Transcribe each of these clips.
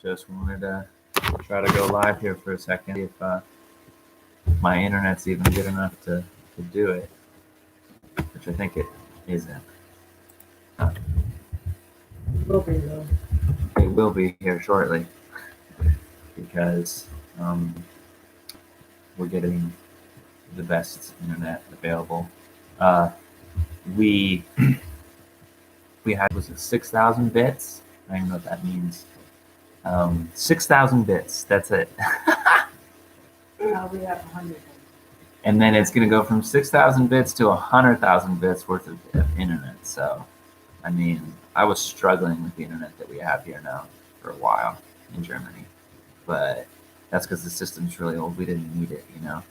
Just wanted to try to go live here for a second, see if my internet's even good enough to do it, which I think it isn't. Will be though. It will be here shortly because we're getting the best internet available. We had, was it 6,000 bits? I don't even know what that means. 6,000 bits. That's it. Now we have 100. And then it's going to go from 6,000 bits to 100,000 bits worth of internet. So, I mean, I was struggling with the internet that we have here now for a while in Germany, but that's because the system's really old. We didn't need it, you know.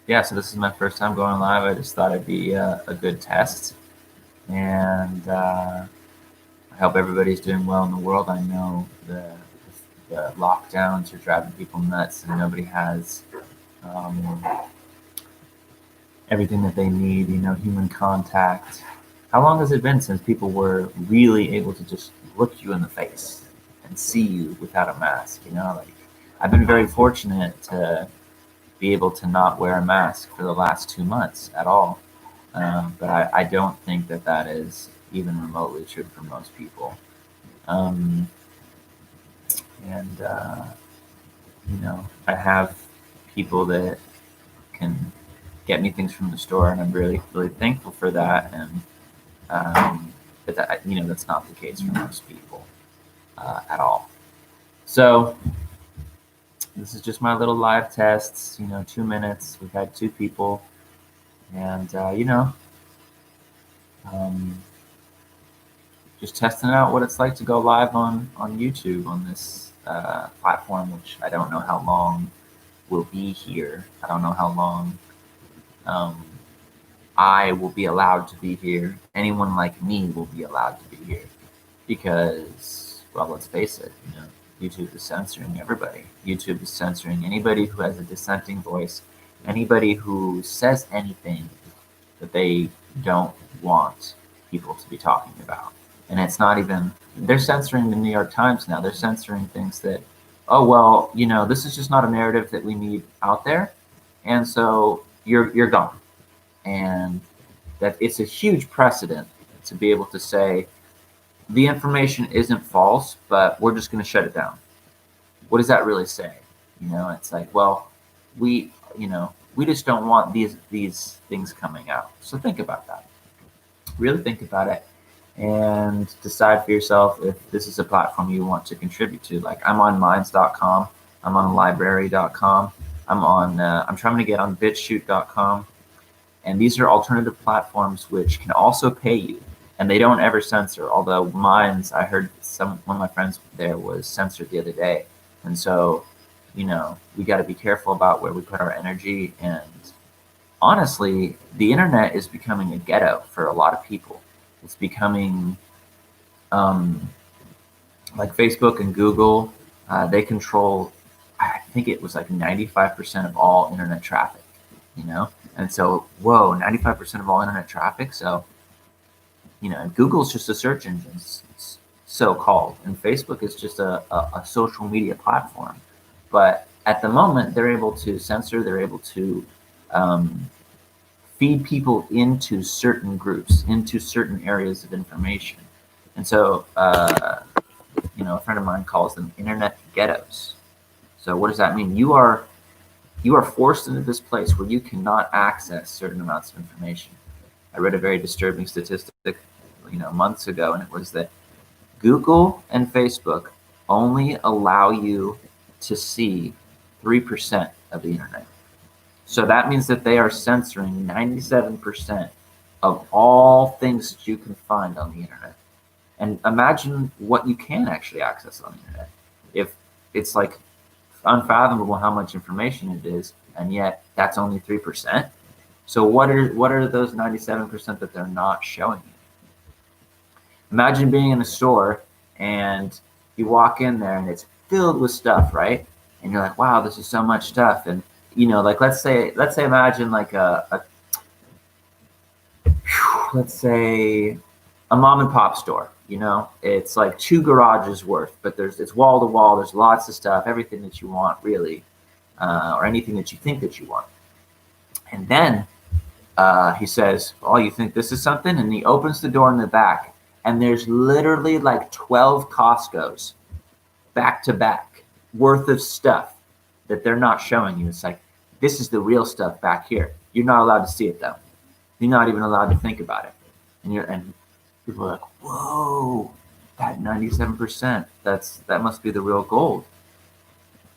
Yeah, so this is my first time going live. I just thought it'd be a good test, and I hope everybody's doing well in the world. I know the lockdowns are driving people nuts, and nobody has everything that they need, you know, human contact. How long has it been since people were really able to just look you in the face and see you without a mask? You know, like, I've been very fortunate to be able to not wear a mask for the last 2 months at all. But I don't think that is even remotely true for most people. You know, I have people that can get me things from the store, and I'm really, really thankful for that. But that, you know, that's not the case for most people at all. So this is just my little live tests. You know, 2 minutes. We've had 2 people, and you know, just testing out what it's like to go live on YouTube on this platform, which I don't know how long will be here. I don't know how long I will be allowed to be here. Anyone like me will be allowed to be here because, well, let's face it, you know, YouTube is censoring everybody. YouTube is censoring anybody who has a dissenting voice, anybody who says anything that they don't want people to be talking about. And it's not even, they're censoring the New York Times now. They're censoring things that, oh, well, you know, this is just not a narrative that we need out there. And so you're gone. And that it's a huge precedent to be able to say, the information isn't false, but we're just going to shut it down. What does that really say? You know, it's like, well, we just don't want these things coming out. So think about that. Really think about it and decide for yourself if this is a platform you want to contribute to. Like, I'm on minds.com, I'm on library.com, I'm trying to get on bitshoot.com. And these are alternative platforms which can also pay you, and they don't ever censor. Although Minds, I heard one of my friends there was censored the other day. And so, you know, we got to be careful about where we put our energy. And honestly, the internet is becoming a ghetto for a lot of people. It's becoming like Facebook and Google. They control, I think it was like 95% of all internet traffic, you know? And so, whoa, 95% of all internet traffic. So, you know, Google's just a search engine, so-called, and Facebook is just a social media platform. But at the moment, they're able to censor, they're able to feed people into certain groups, into certain areas of information. And so, you know, a friend of mine calls them internet ghettos. So what does that mean? You are forced into this place where you cannot access certain amounts of information. I read a very disturbing statistic, you know, months ago, and it was that Google and Facebook only allow you to see 3% of the internet. So that means that they are censoring 97% of all things that you can find on the internet. And imagine what you can actually access on the internet. If it's like unfathomable how much information it is, and yet that's only 3%. So what are those 97% that they're not showing you? Imagine being in a store and you walk in there and it's filled with stuff, right? And you're like, wow, this is so much stuff. And you know, like let's say imagine like let's say a mom and pop store. You know, it's like 2 garages worth, but it's wall to wall. There's lots of stuff, everything that you want, really, or anything that you think that you want. And then he says, "Oh, you think this is something?" And he opens the door in the back, and there's literally like 12 Costco's back to back worth of stuff that they're not showing you. It's like, this is the real stuff back here. You're not allowed to see it though. You're not even allowed to think about it. And people are like, whoa, that 97%, that must be the real gold.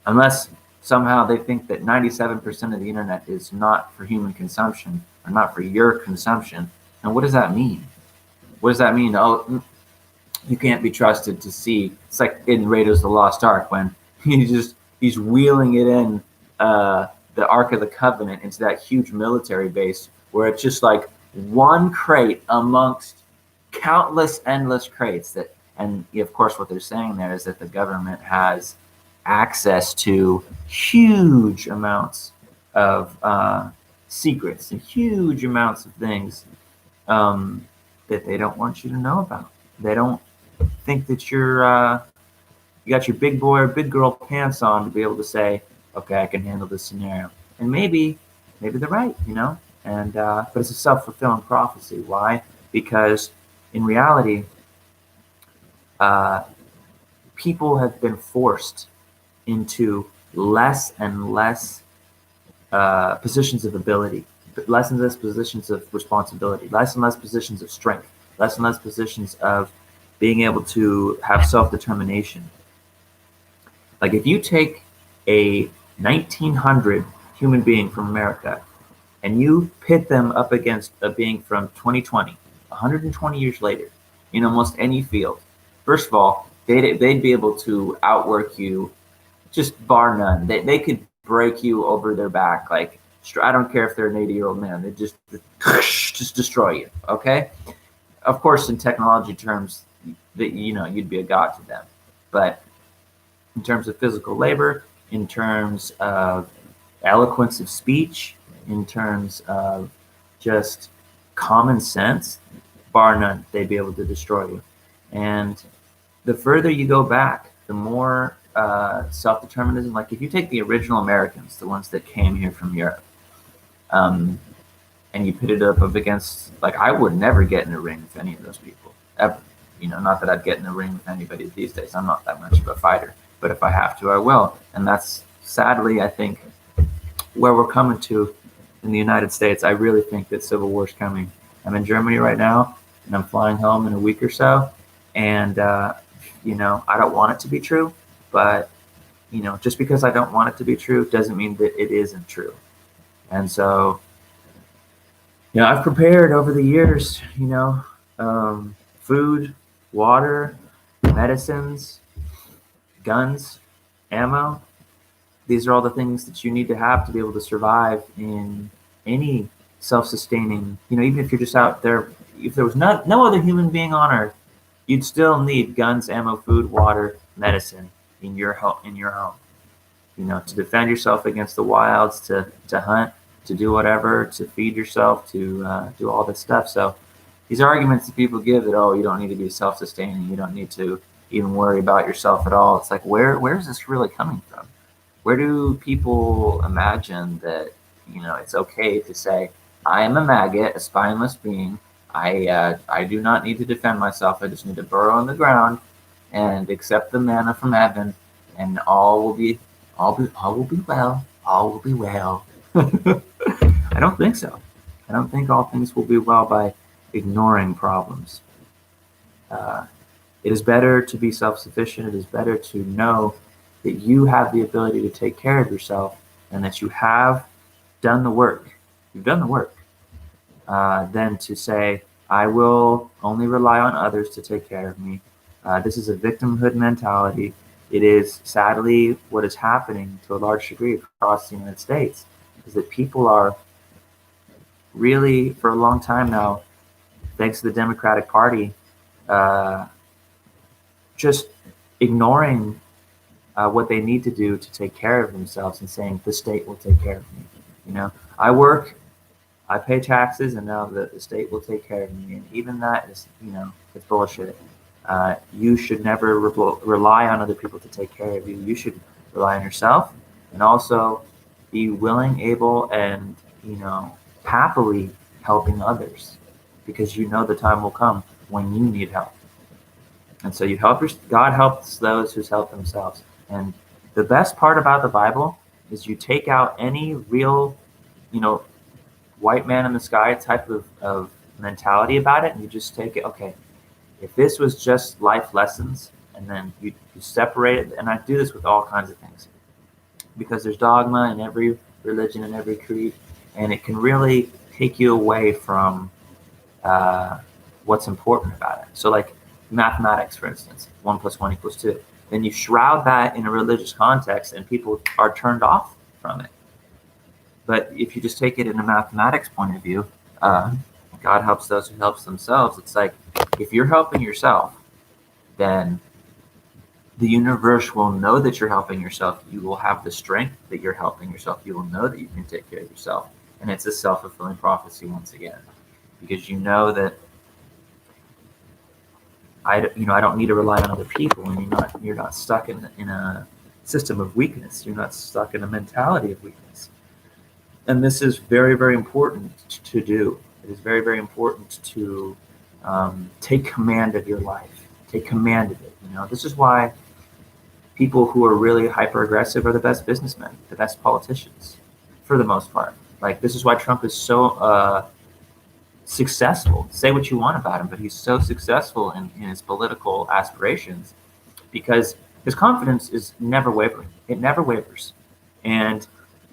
Unless somehow they think that 97% of the internet is not for human consumption or not for your consumption. And what does that mean? What does that mean? Oh, you can't be trusted to see. It's like in Raiders of the Lost Ark when he's wheeling it in the Ark of the Covenant into that huge military base where it's just like one crate amongst countless endless crates that, and of course what they're saying there is that the government has access to huge amounts of secrets and huge amounts of things that they don't want you to know about. They don't think that you got your big boy or big girl pants on to be able to say, okay, I can handle this scenario. And maybe they're right, you know. And but it's a self-fulfilling prophecy. Why? Because in reality, people have been forced into less and less positions of ability, less and less positions of responsibility, less and less positions of strength, less and less positions of being able to have self-determination. Like if you take a 1900 human being from America and you pit them up against a being from 2020, 120 years later, in almost any field, first of all, they'd be able to outwork you, just bar none. They could break you over their back. Like, I don't care if they're an 80-year-old man. They just destroy you. Okay. Of course, in technology terms, you'd be a god to them. But in terms of physical labor, in terms of eloquence of speech, in terms of just common sense, bar none, they'd be able to destroy you. And the further you go back, the more self-determinism. Like if you take the original Americans, the ones that came here from Europe, and you pit it up against, like, I would never get in a ring with any of those people ever. You know, not that I'd get in a ring with anybody these days. I'm not that much of a fighter, but if I have to, I will. And that's sadly, I think, where we're coming to in the United States. I really think that civil war is coming. I'm in Germany right now, and I'm flying home in a week or so. And I don't want it to be true, but just because I don't want it to be true doesn't mean that it isn't true. And so, I've prepared over the years, food, water, medicines, guns, ammo. These are all the things that you need to have to be able to survive in any self-sustaining, even if you're just out there, if there was no other human being on earth, you'd still need guns, ammo, food, water, medicine in your home, to defend yourself against the wilds, to hunt, to do whatever, to feed yourself, to do all this stuff. So these arguments that people give that, oh, you don't need to be self-sustaining, you don't need to even worry about yourself at all. It's like, where is this really coming from? Where do people imagine that, it's okay to say, I am a maggot, a spineless being. I do not need to defend myself. I just need to burrow in the ground and accept the manna from heaven, and all will be well. All will be well. I don't think so. I don't think all things will be well by ignoring problems. It is better to be self-sufficient. It is better to know that you have the ability to take care of yourself and that you have done the work. You've done the work. Than to say, I will only rely on others to take care of me. This is a victimhood mentality. It is sadly what is happening to a large degree across the United States, is that people are really, for a long time now, thanks to the Democratic Party, just ignoring what they need to do to take care of themselves and saying, the state will take care of me. I work, I pay taxes, and now the state will take care of me. And even that is, it's bullshit. You should never rely on other people to take care of you. You should rely on yourself, and also be willing, able, and happily helping others, because the time will come when you need help. And so God helps those who help themselves. And the best part about the Bible is you take out any real, white man in the sky type of mentality about it, and you just take it, okay, if this was just life lessons, and then you separate it, and I do this with all kinds of things, because there's dogma in every religion and every creed, and it can really take you away from what's important about it. So like mathematics, for instance, 1 + 1 = 2. Then you shroud that in a religious context, and people are turned off from it. But if you just take it in a mathematics point of view, God helps those who helps themselves. It's like, if you're helping yourself, then the universe will know that you're helping yourself. You will have the strength that you're helping yourself. You will know that you can take care of yourself. And it's a self-fulfilling prophecy once again, because you know that I don't need to rely on other people, and you're not stuck in a system of weakness. You're not stuck in a mentality of weakness. And this is very, very important to do. It is very, very important to take command of your life. Take command of it. This is why people who are really hyper aggressive are the best businessmen, the best politicians, for the most part. Like, this is why Trump is so successful. Say what you want about him, but he's so successful in his political aspirations, because his confidence is never wavering. It never wavers. And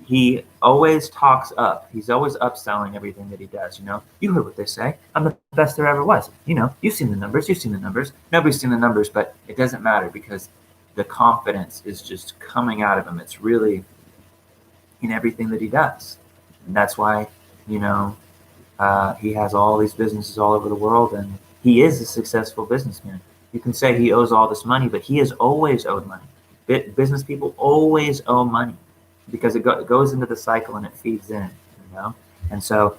he always talks up. He's always upselling everything that he does. You heard what they say. I'm the best there ever was. You've seen the numbers. You've seen the numbers. Nobody's seen the numbers, but it doesn't matter, because the confidence is just coming out of him. It's really in everything that he does. And that's why, he has all these businesses all over the world, and he is a successful businessman. You can say he owes all this money, but he has always owed money. Business people always owe money, because it goes into the cycle and it feeds in, And so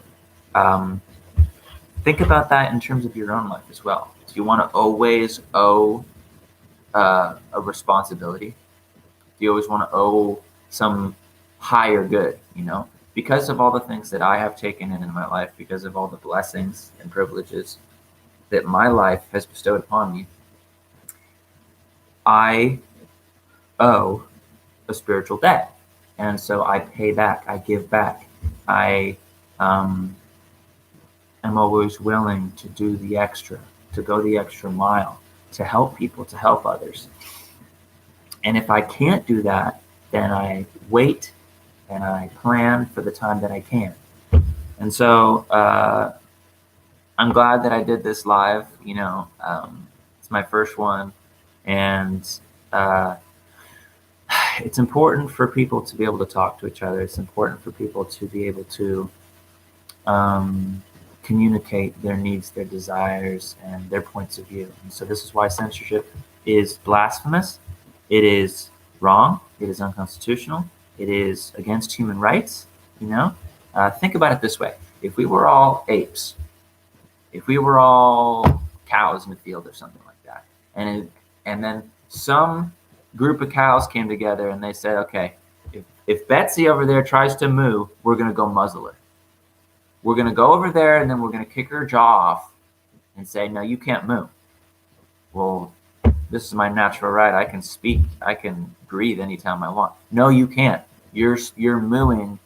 think about that in terms of your own life as well. Do you want to always owe a responsibility? Do you always want to owe some higher good, Because of all the things that I have taken in my life, because of all the blessings and privileges that my life has bestowed upon me, I owe a spiritual debt. And so I pay back, I give back. I am always willing to do the extra, to go the extra mile, to help people, to help others. And if I can't do that, then I wait and I plan for the time that I can. And so I'm glad that I did this live. It's my first one. And it's important for people to be able to talk to each other. It's important for people to be able to communicate their needs, their desires, and their points of view. And so this is why censorship is blasphemous. It is wrong. It is unconstitutional. It is against human rights. Think about it this way. If we were all apes, if we were all cows in the field or something like that, and then some group of cows came together and they said, okay, if Betsy over there tries to moo, we're going to go muzzle her. We're going to go over there, and then we're going to kick her jaw off and say, no, you can't moo. Well, this is my natural right. I can speak. I can breathe anytime I want. No, you can't. Your mooing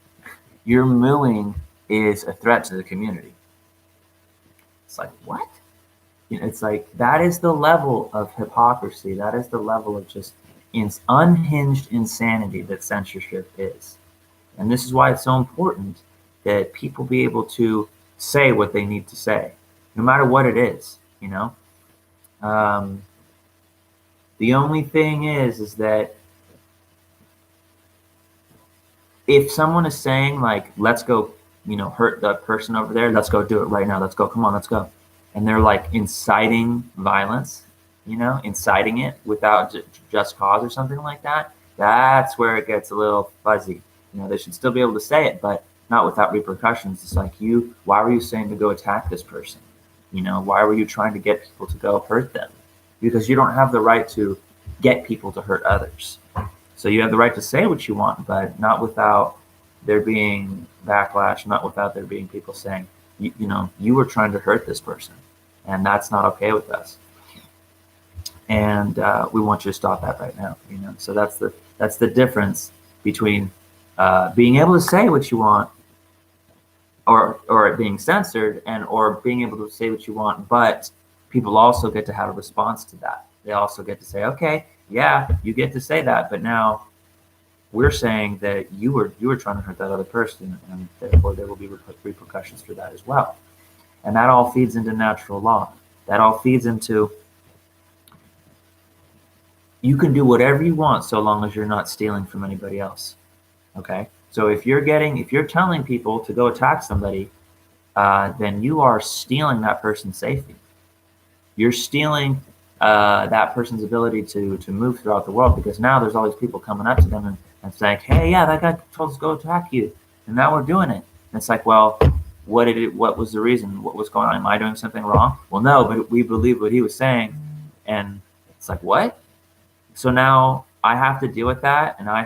is a threat to the community. It's like, what? It's like, that is the level of hypocrisy. That is the level of just unhinged insanity that censorship is. And this is why it's so important that people be able to say what they need to say, no matter what it is. The only thing is that if someone is saying, like, let's go, hurt the person over there, let's go do it right now, let's go, come on, let's go, and they're like inciting violence, inciting it without just cause or something like that, that's where it gets a little fuzzy. They should still be able to say it, but not without repercussions. It's like, why were you saying to go attack this person? Why were you trying to get people to go hurt them? Because you don't have the right to get people to hurt others. So you have the right to say what you want, but not without there being backlash, not without there being people saying, you were trying to hurt this person, and that's not okay with us. And we want you to stop that right now. So that's the difference between being able to say what you want, or it being censored, or being able to say what you want, but people also get to have a response to that. They also get to say, okay, yeah, you get to say that, but now we're saying that you were trying to hurt that other person, and therefore there will be repercussions for that as well. And that all feeds into natural law. That all feeds into, you can do whatever you want so long as you're not stealing from anybody else. Okay? So if you're telling people to go attack somebody, then you are stealing that person's safety. You're stealing that person's ability to move throughout the world, because now there's all these people coming up to them and saying, hey, yeah, that guy told us to go attack you, and now we're doing it. And it's like, well, what was the reason? What was going on? Am I doing something wrong? Well, no, but we believe what he was saying. And it's like, what? So now I have to deal with that, and I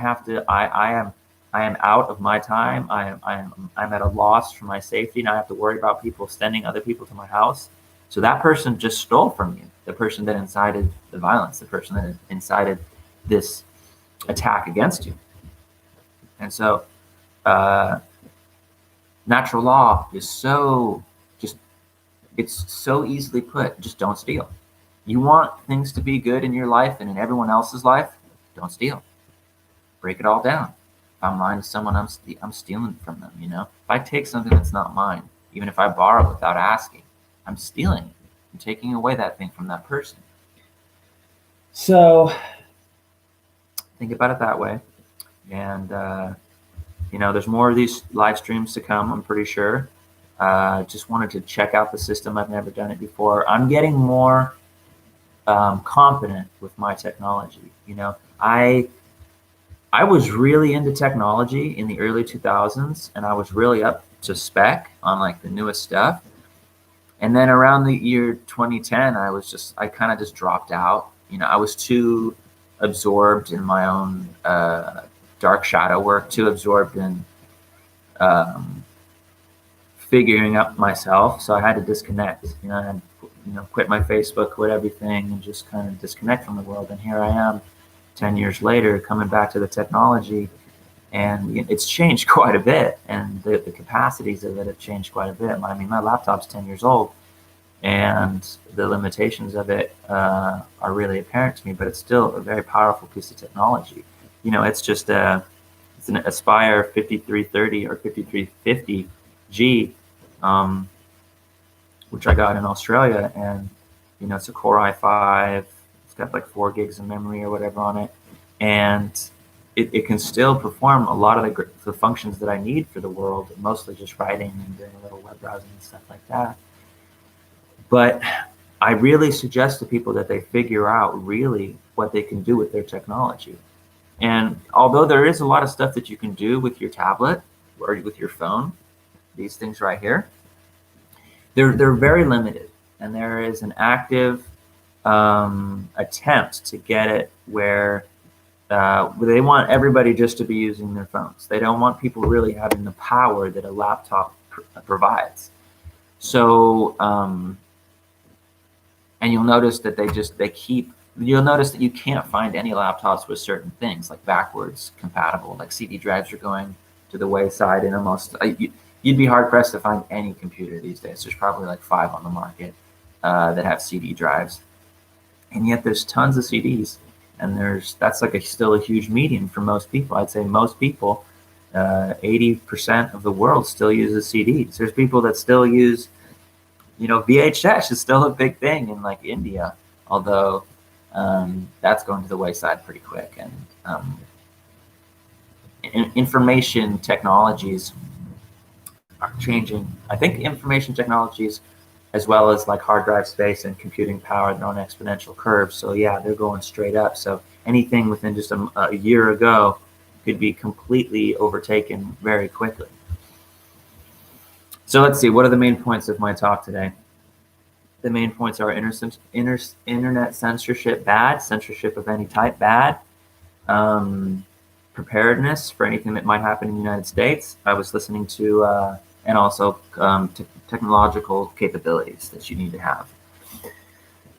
am out of my time. I'm at a loss for my safety, and I have to worry about people sending other people to my house. So that person just stole from you. The person that incited the violence, the person that incited this attack against you. And so natural law is it's so easily put. Just don't steal. You want things to be good in your life and in everyone else's life, don't steal. Break it all down. If I'm lying to someone, I'm stealing from them. If I take something that's not mine, even if I borrow without asking, I'm stealing. I'm taking away that thing from that person. So think about it that way. And there's more of these live streams to come, I'm pretty sure. Just wanted to check out the system. I've never done it before. I'm getting more confident with my technology. I was really into technology in the early 2000s, and I was really up to spec on like the newest stuff. And then around the year 2010, I kind of just dropped out. I was too absorbed in my own dark shadow work, too absorbed in figuring out myself. So I had to disconnect. I had quit my Facebook, quit everything, and just kind of disconnect from the world. And here I am 10 years later, coming back to the technology, and it's changed quite a bit, and the capacities of it have changed quite a bit. My laptop's 10 years old, and the limitations of it are really apparent to me, but it's still a very powerful piece of technology. It's just it's an Aspire 5330 or 5350G, which I got in Australia, and it's a Core i5. It's got like 4 gigs of memory or whatever on it, and it can still perform a lot of the functions that I need for the world, mostly just writing and doing a little web browsing and stuff like that. But I really suggest to people that they figure out really what they can do with their technology. And although there is a lot of stuff that you can do with your tablet or with your phone, these things right here, they're very limited. And there is an active attempt to get it where they want everybody just to be using their phones. They don't want people really having the power that a laptop provides. So, and you'll notice that you'll notice that you can't find any laptops with certain things like backwards compatible, like CD drives are going to the wayside in almost, you'd be hard pressed to find any computer these days. There's probably like 5 on the market that have CD drives. And yet there's tons of CDs, and that's like still a huge medium for most people. I'd say most people, 80% of the world still uses CDs. There's people that still use, VHS is still a big thing in like India, although that's going to the wayside pretty quick. And information technologies are changing. I think information technologies, as well as like hard drive space and computing power, they're on exponential curves. So yeah, they're going straight up. So anything within just a year ago could be completely overtaken very quickly. So let's see, what are the main points of my talk today? The main points are internet censorship, bad. Censorship of any type, bad. Preparedness for anything that might happen in the United States. I was listening to, and also technological capabilities that you need to have.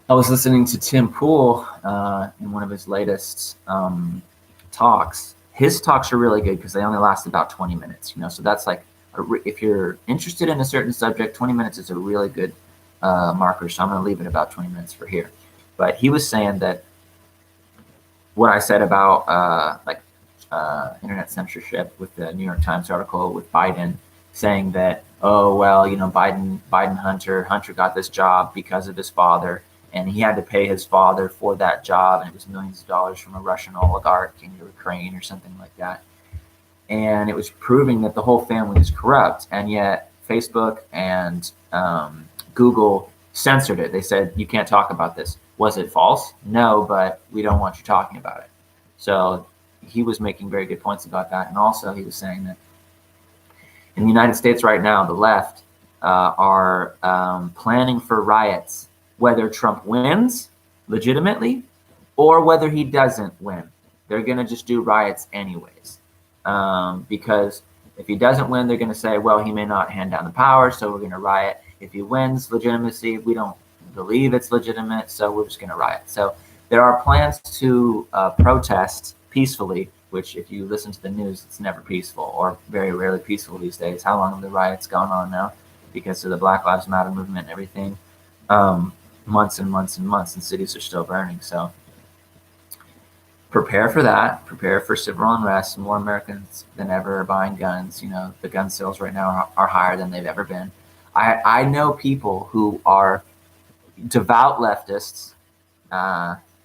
I was listening to Tim Pool in one of his latest talks. His talks are really good because they only last about 20 minutes, so that's like, if you're interested in a certain subject, 20 minutes is a really good marker. So I'm going to leave it about 20 minutes for here. But he was saying that what I said about internet censorship with the New York Times article with Biden saying that, oh, well, Hunter got this job because of his father, and he had to pay his father for that job, and it was millions of dollars from a Russian oligarch in Ukraine or something like that. And it was proving that the whole family is corrupt, and yet Facebook and Google censored it. They said, you can't talk about this. Was it false? No, but we don't want you talking about it. So he was making very good points about that. And also he was saying that in the United States right now, the left are planning for riots, whether Trump wins legitimately or whether he doesn't win. They're going to just do riots anyways. Because if he doesn't win, they're going to say, well, he may not hand down the power, so we're going to riot. If he wins legitimacy, we don't believe it's legitimate, so we're just going to riot. So there are plans to protest peacefully, which if you listen to the news, it's never peaceful, or very rarely peaceful these days. How long have the riots gone on now? Because of the Black Lives Matter movement and everything. Months and months and months, and cities are still burning. So prepare for that. Prepare for civil unrest. More Americans than ever are buying guns. The gun sales right now are higher than they've ever been. I know people who are devout leftists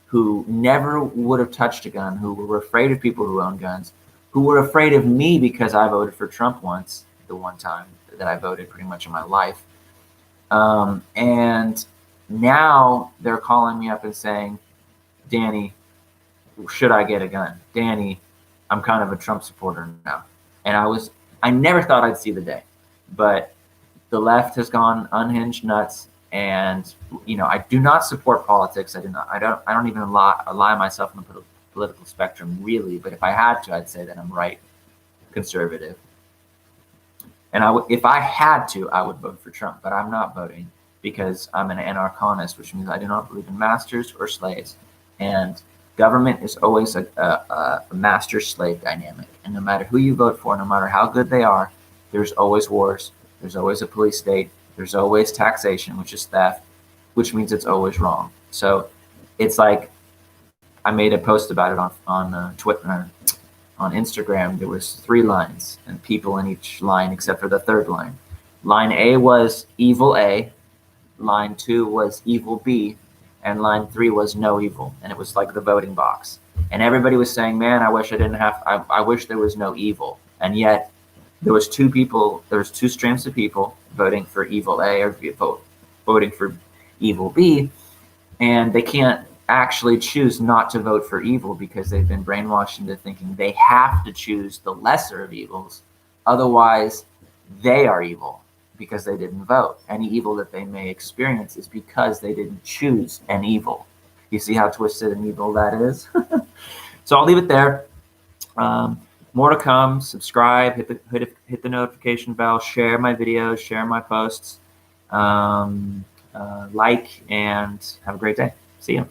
who never would have touched a gun, who were afraid of people who own guns, who were afraid of me because I voted for Trump once, the one time that I voted pretty much in my life. And now they're calling me up and saying, Danny, should I get a gun? Danny, I'm kind of a Trump supporter now. And I never thought I'd see the day, but the left has gone unhinged nuts. And, I do not support politics. I don't even ally myself in the political spectrum really, but if I had to, I'd say that I'm right conservative. And if I had to, I would vote for Trump, but I'm not voting because I'm an anarchist, which means I do not believe in masters or slaves. And government is always a master-slave dynamic. And no matter who you vote for, no matter how good they are, there's always wars. There's always a police state. There's always taxation, which is theft, which means it's always wrong. So it's like I made a post about it on Twitter, on Instagram. There was 3 lines and people in each line except for the third line. Line A was evil A, line 2 was evil B, and line 3 was no evil. And it was like the voting box. And everybody was saying, man, I wish I wish there was no evil. And yet there was 2 streams of people voting for evil A or voting for evil B, and they can't actually choose not to vote for evil because they've been brainwashed into thinking they have to choose the lesser of evils. Otherwise, they are evil because they didn't vote. Any evil that they may experience is because they didn't choose an evil. You see how twisted and evil that is? So I'll leave it there. More to come. Subscribe, hit the notification bell, share my videos, share my posts, like, and have a great day. See you.